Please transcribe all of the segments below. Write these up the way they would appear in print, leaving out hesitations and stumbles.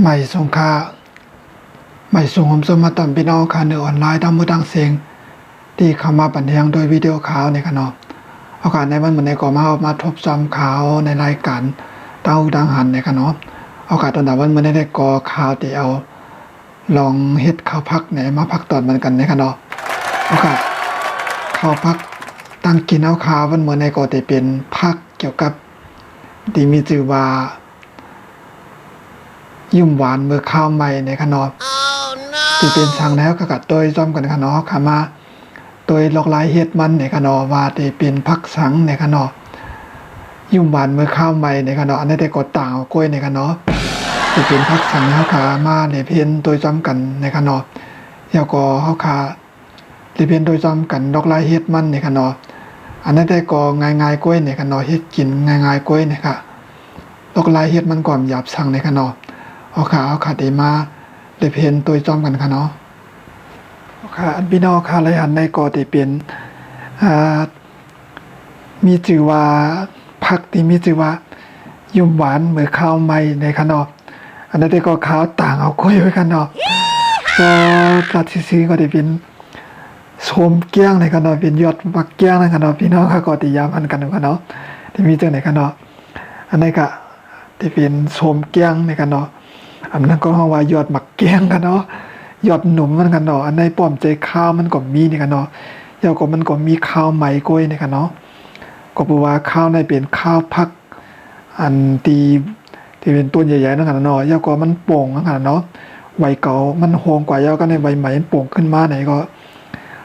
ใหม่ส่งค่าใหม่ส่งผมส่งมาตอนพี่น้องค่ะในออนไลน์ดังมือดังเสียงที่เข้ามาบันเทิงโดยวิดีโอข่าวในกันเนาะโอกาสในวันเหมือนในก่อมาทบซ้อมข่าวในรายการเต้าดังหันในกันเนาะโอกาสตอนวันเหมือนได้ก่อข่าวที่เอาลองเฮ็ดข้าวพักเนี่ยมาพักตอนมันกันในกันเนาะโอกาสข้าวพักตั้งกินเอาข่าววันเหมือนในก่อที่เป็นพักเกี่ยวกับที่มีชื่อว่ายุ่มหวานเมื่อข้าวใหม่ในขนมที่เป็นสั่งแล้วก็กัดตัวจอมกันขนมขามาตัวลอกลายเฮ็ดมันในขนมว่าที่เป็นพักสังในขนมยุ่มหวานเมื่อข้าวใหม่ในขนมอันนี้ได้กดต่างกล้วยในขนมที่เป็นพักสังเขาขามาในเพียนตัวจอมกันในขนมแล้วก็เขาขาที่เป็นตัวจอมกันลอกลายเฮ็ดมันในขนมอันนี้ได้ก็ง่ายๆกล้วยในขนมเฮ็ดกินง่ายๆกล้วยในค่ะลอกลายเฮ็ดมันก่อนหยาบสั่งในขนมเอาขาดีมาได้เพนตัวจอมกันค่ะเนาะค่ะอันพี่น้องค่ะรายหันในกอที่เป็นมีชื่อว่าผักที่มีชื่อว่ายุ่มหวานเหมือนข้าวใหม่ในค่ะเนาะอันนั้นได้ก็ข้าวต่างเอากล้วยไว้ค่ะเนาะก็ตัดซื้อก็ได้เป็นโสมเกี้ยงในค่ะเนาะเป็นยอดมักเกี้ยงในค่ะเนาะพี่น้องค่ะก็ติยามอันกันค่ะเนาะที่มีจังไหนค่ะเนาะอันนี้ก็ที่เป็นโสมเกี้ยงในค่ะเนาะอันนั้นก็เรียกว่ายอดหมักแกงกันเนาะยอดหนุ่มมันกันเนาะอันในป้อมใจข้าวมันก็มีนี่กันเนาะแล้วก็มันก็มีข้าวไหมกล้วยนี่กันเนาะก็แปลว่าข้าวในเป็นข้าวพักอันที่เป็นต้นใหญ่ๆนั่นกันเนาะแล้วก็มันโป่งนั่นกันเนาะใบเก่ามันโฮงกว่าแล้วก็ในใบใหม่มันโป่งขึ้นมาไหนก็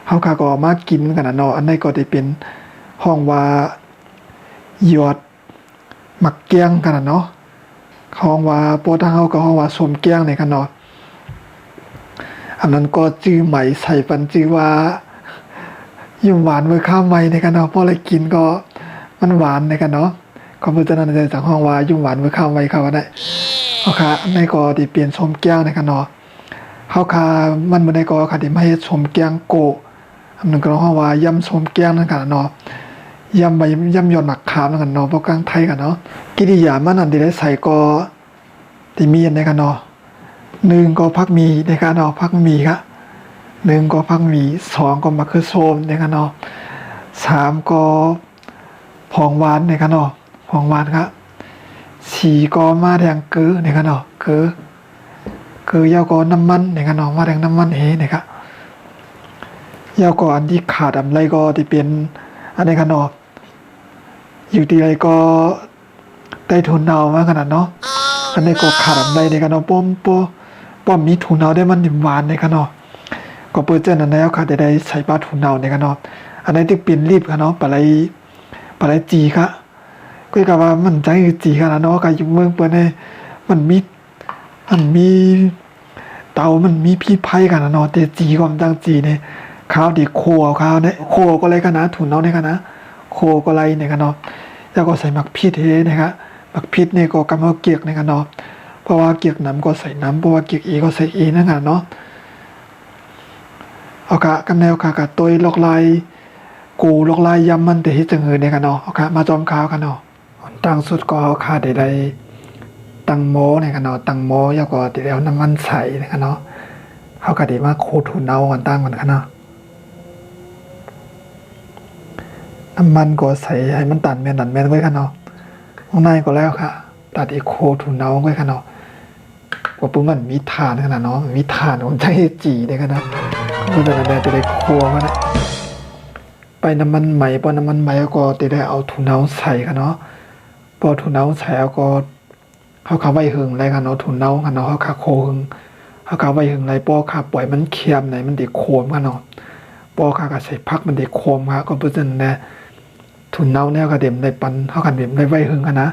เฮาก็มากินกันเนาะอันในก็ได้เป็นห้องว่ายอดหมักแกงกันเนาะของว่าโปรทางเขาก็ของว่าสมแก้งในกันเนาะอันนั้นก็จื้อใหม่ใส่ปันจื้อว่ายุ่มหวานเมื่อข้าวใหม่ในกันเนาะพอเลยกินก็มันหวานในกันเนาะก็เพื่อจะนั่นจะจากห้องว่ายุ่มหวานเมื่อข้าวใหม่เขาก็ได้เอาค่ะในก็ที่เปลี่ยนสมแก้งในกันเนาะเขาค่ะมันบ่ได้ก็ค่ะที่มาเฮ็ดสมแก้งโกอันนั้นก็ห้องว่ายำสมแก้งนั่นกันเนาะยำยอดหมักขามกันเนาะพวกกลางไทยกันเนาะกิริยามันอันที่ได้ใส่ก็ที่มีในกันเนาะ1ก็พักมีในกันเนาะพักมีครับ1ก็พักมี2ก็มะเขือส้มในกันเนาะ3ก็ผงหวานในกันเนาะผงหวานครับ4ก็มาแดงเกลือในกันเนาะเกลือยาวก็น้ำมันในกันเนาะมาแดงน้ำมันเฮนะครับยาวก็อันที่ขาดอะไรก็ที่เป็นอันในกันเนาะอยู่ที่ไรก็ได้ทุนเนามาขนาดเนาะอันนี้ก็ขาดอะไรในกันเนาะป้อมมีทุนเนาได้มันหวานในกันเนาะก็เปิดเจอนั่นแล้วค่ะได้ใส่ปลาทุนเนาในกันเนาะอันนี้ที่เป็นรีบค่ะเนาะปลาไหลจีค่ะก็กะว่ามันใจจีค่ะเนาะก็อยู่เมืองเปิ้นให้มันมีเตามันมีพิษภัยกันเนาะแต่จีก็มันตั้งจีเนี่ยข้าวดีโคข้าวเนี่ยโคก็เลยกันนะทุนเนาในกันนะโคก็ไรในกันเนาะแล้วก็ใส่หมักพริกเทนะครับหมักพริกเนี่ยก็กำเอาเกียกในกันเนาะเพราะว่าเกียกน้ำก็ใส่น้ำเพราะว่าเกียกก็ใส่นั่นกันเนาะเอากะกำแนวกะกะตัวลอกลายกูลอกลายยำมันแต่ที่จังเงินในกันเนาะเอากะมาจอมข้าวกันเนาะตั้งสุดก็เอาข้าได้ตังโมในกันเนาะตังโมแล้วก็ติดแล้วน้ำมันใสในกันเนาะเขากะได้มาโคทุนเอากันตั้งกันเนาะน้ำมันก็ใส่ให้มันตัดแม่นไว้กันเนาะข้างในก็แล้วค่ะตัดอีโคทุนเอาไว้กันเนาะว่าปุ๊บมันมีฐานขนาดเนาะมีฐานของใจจีได้กันนะก็จะได้ครัวมันนะไปน้ำมันใหม่พอน้ำมันใหม่ก็จะได้เอาทุนเอาใส่กันเนาะพอทุนเอาใส่ก็เขาไว้หึงอะไรกันเนาะทุนเอากันเนาะเขาขาโคหึงเขาไว้หึงอะไรปอขาปล่อยมันเค็มไหนมันเด็กโคมกันเนาะปอขาก็ใส่พักมันเด็กโคมครับก็เพื่อนเนี่ยทุนเน่าเนี่ยก็เด็มได้ปันเขากันเด็มได้ไว้หึงกันนะ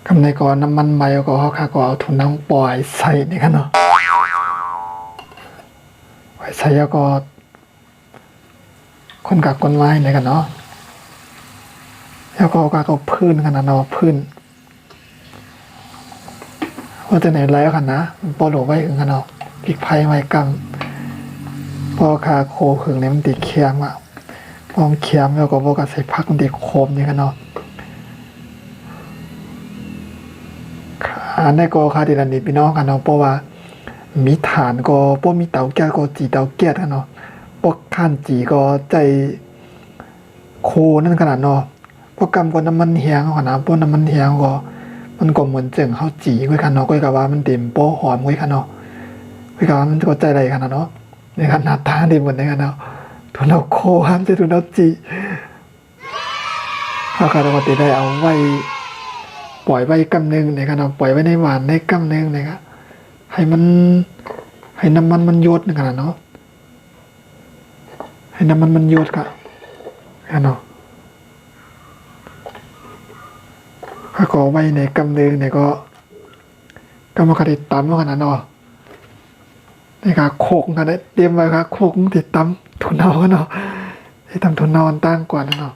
คำในก่อนน้ำมันใหม่ก็เขาค่ะก็เอาทุนเน่าปล่อยใส่นี่กันเนาะปล่อยใส่แล้วก็คนกักคนไม้ในกันเนาะแล้วก็พื้นกันนะเนาะพื้นว่าจะไหนแล้วกันนะปอหลไว้หึงกันเนาะพริกไผ่ไม้กังพอขาโคหึงเนี่ยมันติดเคียงอ่ะพอเคียงแล้วก็พอใส่พักมันติดโคมนี่กันเนาะ อันนี้ก็ค่ะที่นั่นนี่พี่น้องกันเนาะเพราะว่ามีฐานก็บ่มีเตาแก๊สก็จีเตาแก๊สกันเนาะบ่ข้านจีก็ใจโคนั่นขนาดเนาะพวกกำก็น้ำมันแห้งขนาดพวกน้ำมันแห้งก็มันก็เหมือนเจิงเฮาจีไว้กันเนาะก็กับว่ามันเต็มโป้หอมไว้กันเนาะไว้กับว่ามันก็ใจไรขนาดเนาะในขนาดตาดีเหมือนในกันเนาะทุนเอาโคห้ามจะทุนเอาจีเอาการปกติได้เอาไว้ปล่อยไว้กำนึงในกันเนาะปล่อยไว้ในหวานในกำนึงนะครับให้น้ำมันหยดในขนาดเนาะให้น้ำมันหยดกันเนาะถ้าก็ไว้ในกำนึงเนี่ยก็มาติดตำขนาดเนาะนี่ค่ะโคกกันได้เตรียมไว้ค่ะโคกติดตำทุนเอากันเนาะที่ทำทุนเอาตั้งกว่าเนาะ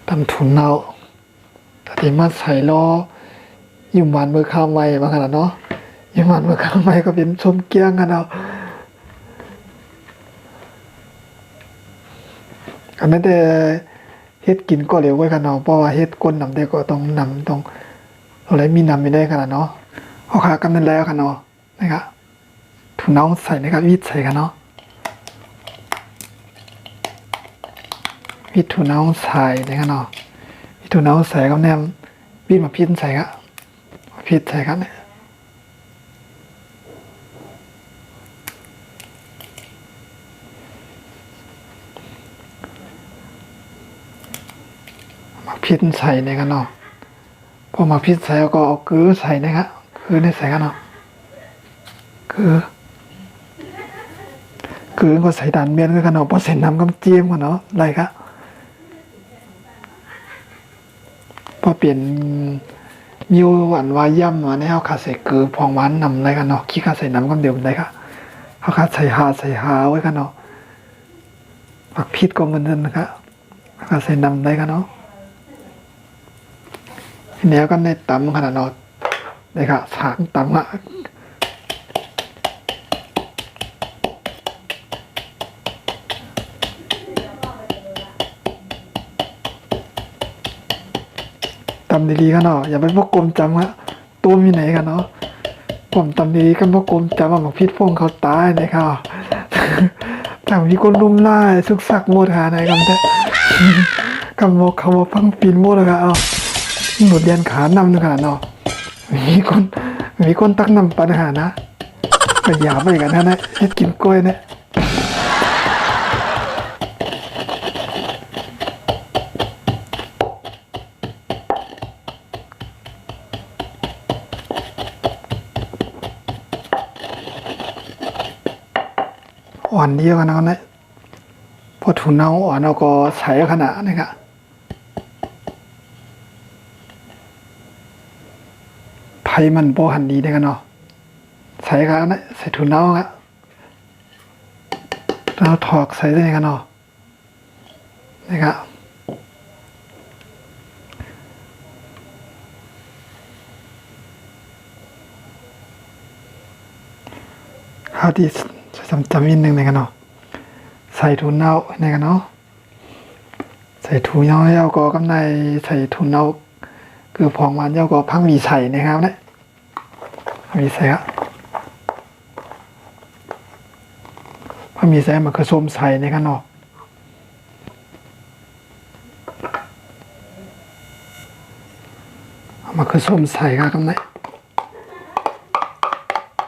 ทำทุนเอาแต่ที่มาใส่ล้อยิ่งหวานเบอร์ข้าวไว้บางขนาดเนาะยิ่งหวานเบอร์ข้าวไว้ก็เป็นชมเกี้ยงกันเอาอันนั้นแต่เฮ็ดกินก็เร็วไว้กันเนาะเพราะว่าเฮ็ดก้นนำได้ก็ต้องนำต้องอะไรมีนำไม่ได้ขนาดเนาะเอาขากำนันแล้วกันเนาะนะครับถุงน้องใส่นะครับวิดใส่กันเนาะวิดถุงน้องใส่นะครับเนาะวิดถุงน้องใส่ก็แนมวิดมาพิ้นใส่ครับพิ้นใส่กันเนี่ยมาพิ้นใส่ในกันเนาะพอมาพิ้นใส่ก็เอาเกลือใส่นะครับเกลือในใส่กันเนาะเกลือก็ใส่ด่านเมียนกันเนาะพอใส่น้ำก็เจียมกันเนาะอะไรครับพอเปลี่ยนมิวหวานวาย่ำมาเนี่ยเขาขาใส่เกลือพองหวานนำอะไรกันเนาะขี้ขาใส่น้ำก็เดียวกันได้ครับเขาขาใส่หาไว้กันเนาะผักพิษก็เหมือนกันนะครับเขาขาใส่น้ำได้กันเนาะทีนี้ก็ในตำขนาดเนาะได้ครับสากตำอะตำดีๆกันเนาะอย่าไปพวกกลมจำฮะตัวมีไหนกันเนาะผมตำดีๆกันพวกกลมจำมาพิษพวกเขาตายนะครับแต่มีคนลุ่มไล่สุกสักโมดหาไหนกันแต่กำบอกเขาว่าฟังปีนโมดเลยครับเอาหนุดเรียนขานำนึงขนาดเนาะมีคนตักนำปัญหานะก็อย่าไปกันนะให้กินกล้วยเนี่ยอ่อนเดียวกันเอาเนี่ยพอถุนเอาอ่อนเอาก็ใส่ขนาดนี้ครับไผ่มันโบหันดีได้กันเนาะใส่กันนะใส่ถุนเอาครับเราถอกใส่ได้กันเนาะนี่ครับข้าวที่จำนิดนึงในกันเนาะใส่ถุนเอาในกันเนาะใส่ถุนเอาเย้าก็กำในใส่ถุนเอาคือพองมันเย้าก็พังมีใส่นะครับเนี่ยมีใส่ครับพังมีใส่มันคือส้มใส่ในกันเนาะมันคือส้มใส่ครับกำใน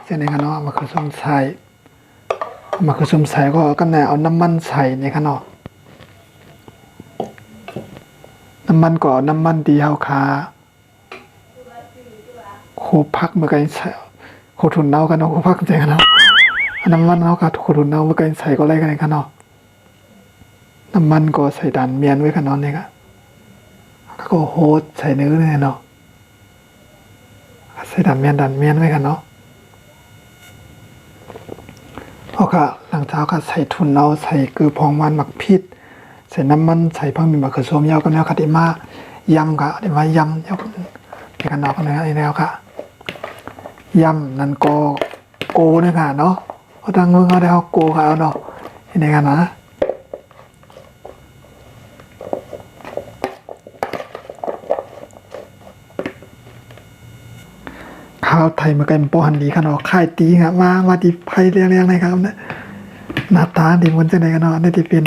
เส้นในกันเนาะมันคือส้มใส่มาคือส้มใส่ก็กำเนิดเอาน้ำมันใส่ในขนมน้ำมันก็น้ำมันดีเฮาคาโคพักเมื่อไงใส่โคถุนเน่ากันเนาะโคพักใจกันเนาะน้ำมันเฮาคาโคถุนเน่าเมื่อไงใส่ก็ไรกันในขนมน้ำมันก็ใส่ด่านเมียนไว้กันเนาะเนี่ยก็โฮดใส่เนื้อเนี่ยเนาะใส่ด่านเมียนไว้กันเนาะเอาค่ะหลังจากใส่ถุนเอาใส่เกลือพองมันหมักพิษใส่น้ำมันใส่พังมีมะเขือส้มยาวกันแล้วค่ะที่มายำค่ะที่มายำเดี๋ยวกันเนาะกันเลยแล้วค่ะยำนั่นโกเนี่ยค่ะเนาะเขาตั้งเงินเขาได้เขาโกค่ะเอาเนาะนี่กันนะ าวไทยมาไกลมันปอหันดีขนาดค่ายตีงะมาที่ไพ่เรียงๆนะครับเนี่ยหน้าตาดีมันจะไหนกันเนาะได้ที่เป็น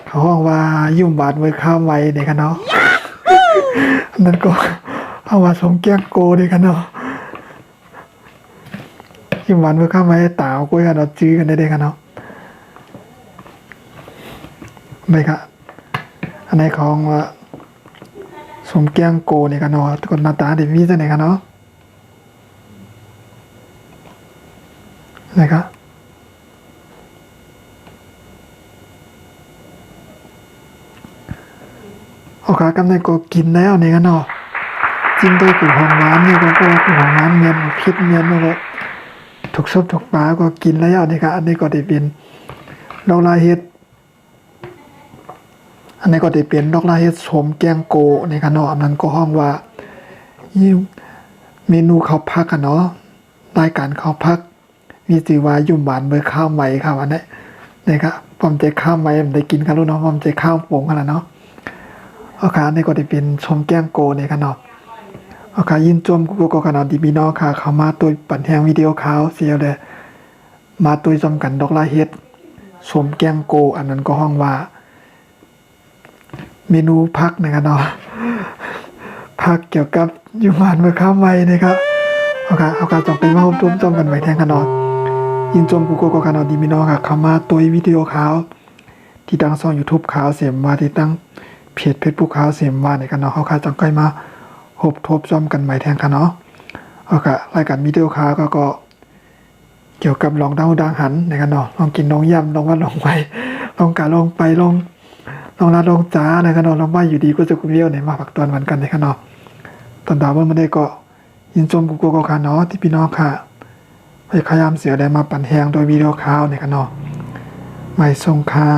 เขาห้องว่ายุ่มบาดมือข้าวไว้ในกันเนาะอันนั้นก็เอาว่าสมเกียงโกในกันเนาะยุ่มบาดมือข้าวไว้ตาวกุ้ยกันเนาะจื้อกันได้กันเนาะไม่ครับอันไหนของว่าสมเกียงโกในกันเนาะทุกคนหน้าตาดีมีจะไหนกันเนาะนะครับโอเคกำลังก็กินแล้วนี่กันเนาะจริงด้วยคือของร้านเนี่ยก็คือของร้านเมียนพิษเมียนแล้วก็ถูกซบถูกปลาก็กินแล้วนี่ครับอันนี้ก็ได้เป็นดอกลาเฮ็ดอันนี้ก็ได้เป็นดอกลาเฮ็ดสมแกงโกนี่กันเนาะอันนั้นก็ห้องว่าเมนูข้าวพักกันเนาะรายการข้าวพักมีชื่อว่ายุ่มหวานเบอร์ข้าวใหม่ครับอันนี้นี่ครับผมใจข้าวใหม่ผมได้กินกันรู้เนาะผมใจข้าวโป่งกันแล้วเนาะโอเคนี่ก็ได้เป็นชมแกงโกนี่กันเนาะโอเคยินจมกูก็กันเนาะดีพี่น้องค่ะเข้ามาตัวปั่นแหงวิดีโอข่าวเสียเลยมาตัวจำกันดอกลาเฮ็ดชมแกงโกอันนั้นก็ห้องว่าเมนูพักนะครับเนาะพักเกี่ยวกับยุ่มหวานเบอร์ข้าวใหม่นะครับเอาการจองไปมาร่วมจอมกันไว้แทงกันเนาะยินจมกูก็กันเนาะดีพี่น้องค่ะเข้ามาตัววิดีโอข่าวที่ตั้งช่อง YouTube ข่าวเสียมว่าที่ตั้งเพจ Facebook ข่าวเสียมว่าในกันเนาะเขาค่ะจังใกล้มาหบทบจอมกันใหม่แทงกันเนาะเอาค่ะรายการวิดีโอข่าวก็เกี่ยวกับลองเดาดังหันในกันเนาะลองกินลองย่ำลองวัดลองไปลองกะลองไปลองลาลองจ้าในกันเนาะลองว่าอยู่ดีก็จะกูเลี้ยวในมาผักตอนวันกันในกันเนาะตอนดาวเมื่อไม่ได้ก็ยินจมกูก็ค่ะเนาะที่พี่น้องค่ะพยายามเสียได้มาปั่นแหงโดยวิดีโอข่าวในกันเนาะไม่ทรงค่า